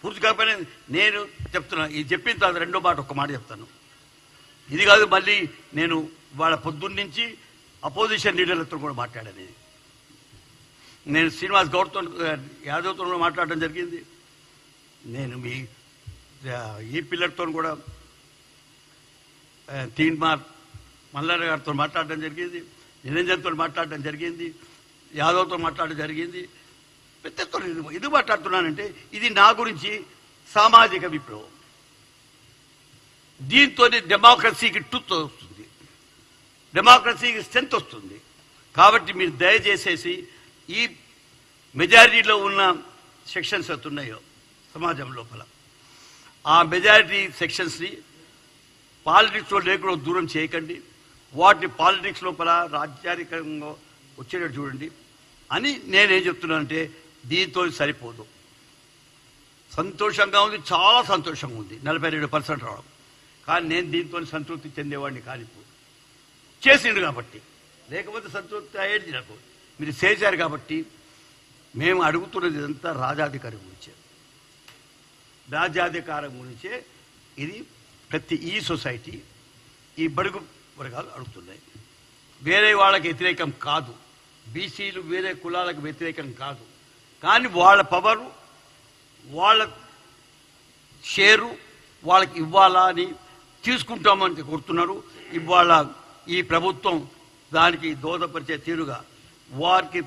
పూర్తి కాకపోయినా నేను చెప్తున్నా, ఇది చెప్పిన తర్వాత రెండో మాట ఒక్క మాట చెప్తాను. ఇది కాదు, మళ్ళీ నేను వాళ్ళ పొద్దున్నుంచి అపోజిషన్ లీడర్లతో కూడా మాట్లాడాను. నేను శ్రీనివాస్ గౌడ్తో యాదవ్తో కూడా మాట్లాడడం జరిగింది. నేను మీ ఈ పిల్లర్తో కూడా తీన్మార్ మల్లారెడ్డి గారితో మాట్లాడడం జరిగింది, నిరంజన్తో మాట్లాడడం జరిగింది, యాదవ్తో మాట్లాడడం జరిగింది. పెద్దతో ఎందుకు మాట్లాడుతున్నానంటే ఇది నా గురించి సామాజిక విప్లవం. దీంతో డెమోక్రసీకి ట్రూత్ వస్తుంది, డెమోక్రసీకి స్ట్రెంత్ వస్తుంది. కాబట్టి మీరు దయచేసేసి ఈ మెజారిటీలో ఉన్న సెక్షన్స్ అవుతున్నాయో సమాజం లోపల, ఆ మెజారిటీ సెక్షన్స్ని పాలిటిక్స్లో లేకుండా దూరం చేయకండి. వాటిని పాలిటిక్స్ లోపల రాజ్యాధికంగా వచ్చేటట్టు చూడండి అని నేనేం చెప్తున్నానంటే, దీంతో సరిపోదు. సంతోషంగా ఉంది, చాలా సంతోషంగా ఉంది 42% రావడం. కానీ నేను దీంతో సంతృప్తి చెందేవాడిని కానిప్పుడు చేసిండు కాబట్టి, లేకపోతే సంతృప్తి అయ్యేది నాకు. మీరు చేశారు కాబట్టి మేము అడుగుతున్నది ఇదంతా రాజాధికారం గురించే, రాజ్యాధికారం గురించే. ఇది ప్రతి ఈ సొసైటీ, ఈ బడుగు వర్గాలు అడుగుతున్నాయి. వేరే వాళ్ళకి వ్యతిరేకం కాదు, బీసీలు వేరే కులాలకు వ్యతిరేకం కాదు. కానీ వాళ్ళ పవరు, వాళ్ళ షేరు వాళ్ళకి ఇవ్వాలా అని తీసుకుంటామని కోరుతున్నారు. ఇవాళ ఈ ప్రభుత్వం దానికి దోహదపరిచే తీరుగా, వారికి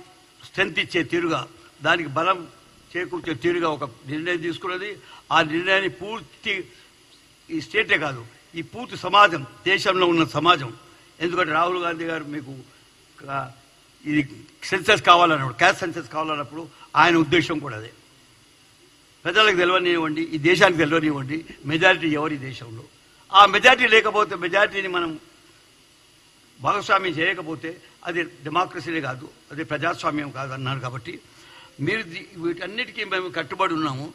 స్ట్రెంత్ ఇచ్చే తీరుగా, దానికి బలం చేకూర్చే తీరుగా ఒక నిర్ణయం తీసుకున్నది. ఆ నిర్ణయాన్ని పూర్తి ఈ స్టేటే కాదు, ఈ పూర్తి సమాజం, దేశంలో ఉన్న సమాజం, ఎందుకంటే రాహుల్ గాంధీ గారు మీకు ఇది సెన్సస్ కావాలన్నప్పుడు, క్యాస్ట్ సెన్సస్ కావాలన్నప్పుడు ఆయన ఉద్దేశం కూడా అదే. ప్రజలకు తెలియనివ్వండి, ఈ దేశానికి తెలియనివ్వండి మెజారిటీ ఎవరి దేశంలో. ఆ మెజారిటీ లేకపోతే, మెజారిటీని మనం భాగస్వామ్యం చేయకపోతే అది డెమోక్రసీనే కాదు, అది ప్రజాస్వామ్యం కాదు అన్నారు. కాబట్టి మీరు వీటన్నిటికీ మేము కట్టుబడి ఉన్నాము,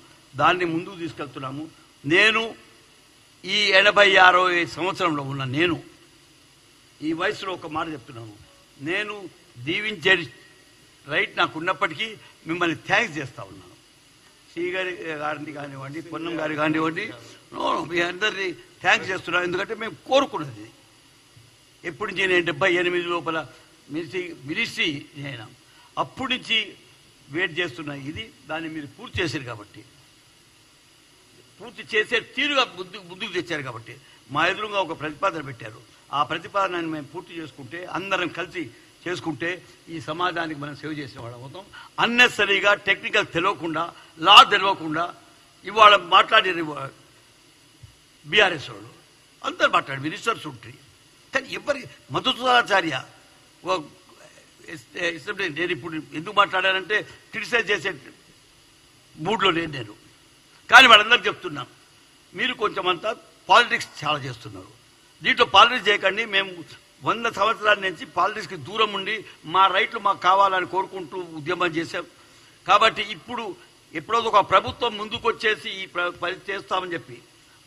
దాన్ని ముందుకు తీసుకెళ్తున్నాము. నేను ఈ 86 సంవత్సరంలో ఉన్న నేను ఈ వయసులో ఒక మాట చెప్తున్నాను, నేను దీవించే రైట్ నాకు ఉన్నప్పటికీ మిమ్మల్ని థ్యాంక్స్ చేస్తూ ఉన్నాను. గారిని కానివ్వండి, పొన్నం గారి కానివ్వండి, మీ అందరినీ థ్యాంక్స్ చేస్తున్నాను. ఎందుకంటే మేము కోరుకున్నది ఎప్పటి నుంచి, నేను 78 లోపల మినిస్ట్రీ నేను అప్పటి నుంచి వెయిట్ చేస్తున్నా. ఇది దాన్ని మీరు పూర్తి చేశారు కాబట్టి, పూర్తి చేసే తీరుగా ముందుకు తెచ్చారు కాబట్టి, మా ఎదురుగా ఒక ప్రతిపాదన పెట్టారు. ఆ ప్రతిపాదనని మేము పూర్తి చేసుకుంటే, అందరం కలిసి చేసుకుంటే ఈ సమాజానికి మనం సేవ చేసిన వాళ్ళం అవుతాం. అన్నెసరీగా టెక్నికల్ తెలియకుండా, లా తెలియకుండా ఇవాళ మాట్లాడారు బీఆర్ఎస్ వాళ్ళు అందరు మాట్లాడారు, మినిస్టర్స్ ఉంటాయి. కానీ ఎవరి మధుసూదనాచార్య నేను ఇప్పుడు ఎందుకు మాట్లాడానంటే క్రిటిసైజ్ చేసే మూడ్లో నేను. కానీ వాళ్ళందరూ చెప్తున్నాం, మీరు కొంచెం అంతా పాలిటిక్స్ చాలా చేస్తున్నారు, దీంట్లో పాలిటిక్స్ చేయకండి. మేము 100 సంవత్సరాల నుంచి పాలిటిక్స్కి దూరం ఉండి మా రైట్లు మాకు కావాలని కోరుకుంటూ ఉద్యమం చేశాం. కాబట్టి ఇప్పుడు ఎప్పుడో ఒక ప్రభుత్వం ముందుకు వచ్చేసి ఈ పని చేస్తామని చెప్పి,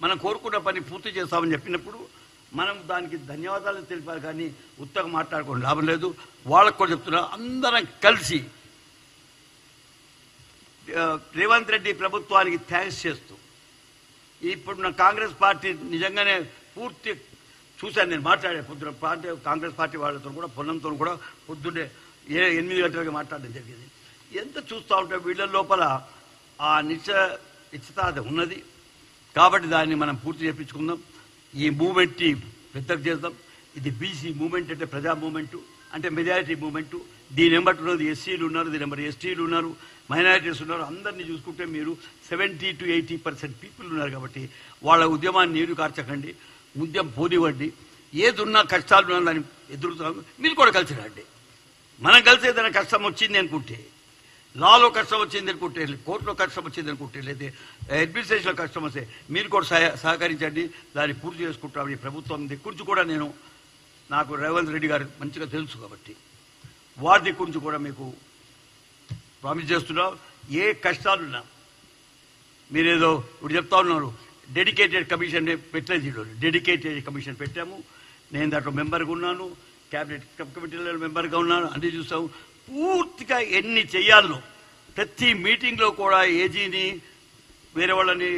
మనం కోరుకున్న పని పూర్తి చేస్తామని చెప్పినప్పుడు మనం దానికి ధన్యవాదాలు తెలిపారు. కానీ ఉత్తగా మాట్లాడుకోవడం లాభం లేదు. వాళ్ళకు కూడా చెప్తున్నా, అందరం కలిసి రేవంత్ రెడ్డి ప్రభుత్వానికి థ్యాంక్స్ చేస్తూ, ఇప్పుడున్న కాంగ్రెస్ పార్టీ నిజంగానే పూర్తి చూశాను. నేను మాట్లాడే పొద్దున కాంగ్రెస్ పార్టీ వాళ్ళతో కూడా, పొన్నంతో కూడా పొద్దున్నే 8 గంటలకి మాట్లాడడం జరిగింది. ఎంత చూస్తూ ఉంటే వీళ్ళ లోపల ఆ నిశ్చితార్థ ఉన్నది. కాబట్టి దాన్ని మనం పూర్తి చేయించుకుందాం. ఈ మూమెంట్ని పెద్దకు చేద్దాం. ఇది బీసీ మూమెంట్ అంటే ప్రజా మూమెంటు, అంటే మెజారిటీ మూమెంటు. దీని వెంబడి ఉన్నది ఎస్సీలు ఉన్నారు, దీని వెంబడి ఎస్టీలు ఉన్నారు, మైనారిటీస్ ఉన్నారు. అందరినీ చూసుకుంటే మీరు 70 to 80% పీపుల్ ఉన్నారు. కాబట్టి వాళ్ళ ఉద్యమాన్ని నీరు కార్చకండి, ఉద్యమం పోనివ్వండి. ఏది ఉన్నా కష్టాలు ఉన్నా దాన్ని ఎదురుతాం. మీరు కూడా కలిసి రండి. మనం కలిసి ఏదైనా కష్టం వచ్చింది అనుకుంటే, లాలో కష్టం వచ్చింది అనుకుంటే, కోర్టులో కష్టం వచ్చింది అనుకుంటే, లేదా అడ్మినిస్ట్రేషన్లో కష్టం వస్తే మీరు కూడా సహకరించండి, దాన్ని పూర్తి చేసుకుంటామని ప్రభుత్వం గురించి కూడా నాకు రేవంత్ రెడ్డి గారు మంచిగా తెలుసు కాబట్టి వాటి గురించి కూడా మీకు ప్రామిస్ చేస్తున్నాం. ఏ కష్టాలున్నా మీరేదో ఇప్పుడు చెప్తా ఉన్నారు, డెడికేటెడ్ కమిషన్ పెట్టలేదు. డెడికేటెడ్ కమిషన్ పెట్టాము. నేను దాంట్లో మెంబర్గా ఉన్నాను, క్యాబినెట్ కమిటీలో మెంబర్గా ఉన్నాను. అన్నీ చూస్తాము. పూర్తిగా ఎన్ని చేయాలో ప్రతి మీటింగ్లో కూడా ఏజీని వేరే వాళ్ళని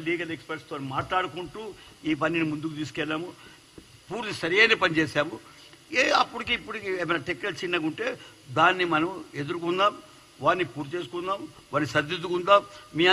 లీగల్ ఎక్స్పర్ట్స్తో మాట్లాడుకుంటూ ఈ పనిని ముందుకు తీసుకెళ్ళాము. పూర్తి సరైన పని చేశాము. అప్పటికి ఇప్పటికి ఏమైనా టెక్నికల్ చిన్నగా ఉంటే దాన్ని మనం ఎదుర్కొందాం, వారిని పూర్తి చేసుకుందాం, వారిని సర్దిద్దుకుందాం. మీ